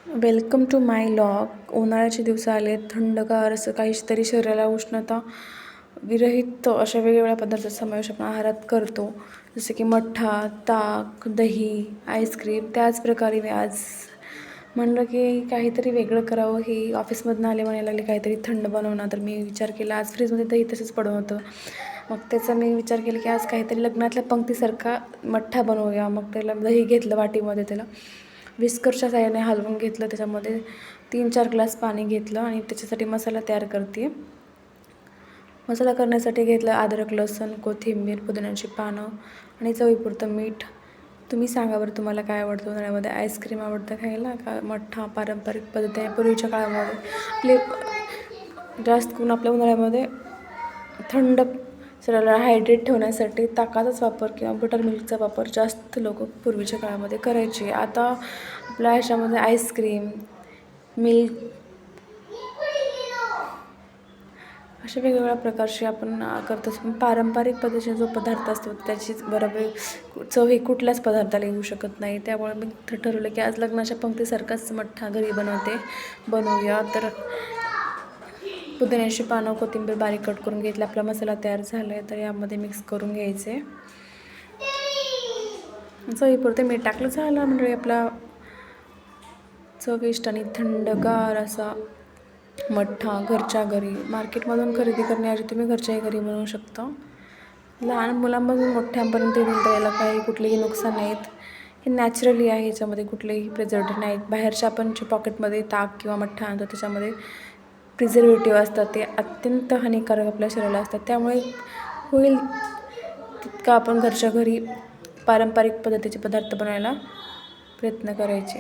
Welcome to my log. उन्हाळ्याचे दिवस आले, थंडगार असं काहीतरी शरीराला उष्णता विरहित अशा वेगवेगळ्या पदार्थांचा समावेश आपण आहारात करतो, जसे की मठ्ठा, ताक, दही, आईस्क्रीम. त्याच प्रकारे मी आज म्हणलं की काहीतरी वेगळं करावं. ही ऑफिसमधून आले म्हणायला लागले काहीतरी थंड बनवणं, तर मी विचार केला आज फ्रीजमध्ये दही तसंच पडून होतं. मग त्याचा मी विचार केला की आज काहीतरी लग्नातल्या पंक्तीसारखा मठ्ठा बनवूया. मग त्याला दही घेतलं वाटीमध्ये, त्याला विस्करच्या साहाय्याने हलवून घेतलं. त्याच्यामध्ये 3-4 ग्लास पाणी घेतलं आणि त्याच्यासाठी मसाला तयार करते. मसाला करण्यासाठी घेतलं अद्रक, लसूण, कोथिंबीर, पुदिन्याची पानं आणि चवीपुरतं मीठ. तुम्ही सांगा बरं, तुम्हाला काय आवडतं उन्हाळ्यामध्ये? आईस्क्रीम आवडतं खायला का मठ्ठा? पारंपरिक पद्धतीने पूर्वीच्या काळामध्ये आपले जास्त करून आपल्या उन्हाळ्यामध्ये थंड शरीराला हायड्रेट ठेवण्यासाठी ताकाचाच वापर किंवा बटर मिल्कचा वापर जास्त लोक पूर्वीच्या काळामध्ये करायचे. आता आपल्या ह्याच्यामध्ये आईस्क्रीम, मिल्क अशा वेगवेगळ्या प्रकारचे आपण करत असतो. पण पारंपरिक पद्धतीने जो पदार्थ असतो त्याचीच बरोबर चव ही कुठल्याच पदार्थाला येऊ शकत नाही. त्यामुळे मी ठरवलं की आज लग्नाच्या पंक्तीसारखाच मठ्ठा घरी बनवूया. तर पुदिन्याची पानं, कोथिंबीर बारीक कट करून घेतली. आपला मसाला तयार झाला आहे, तर यामध्ये मिक्स करून घ्यायचे. चवीपुरते मीठ टाकलं, झालं म्हणजे आपला चविष्ट आणि थंडगार असा मठ्ठा घरच्या घरी. मार्केटमधून खरेदी करण्याऐवजी तुम्ही घरच्याही घरी बनवू शकता. लहान मुलांपासून मोठ्यांपर्यंत देऊन याला काही कुठलेही नुकसान नाहीत. हे नॅचरली आहे, याच्यामध्ये कुठलेही प्रिझर्वेटिव्ह नाहीत. बाहेरच्या आपण जे पॉकेटमध्ये ताक किंवा मठ्ठा आणतो त्याच्यामध्ये प्रिझर्वेटिव्ह असतात, ते अत्यंत हानिकारक आपल्या शरीराला असतात. त्यामुळे होईल तितका आपण घरच्या घरी पारंपरिक पद्धतीचे पदार्थ बनवायला प्रयत्न करायचे.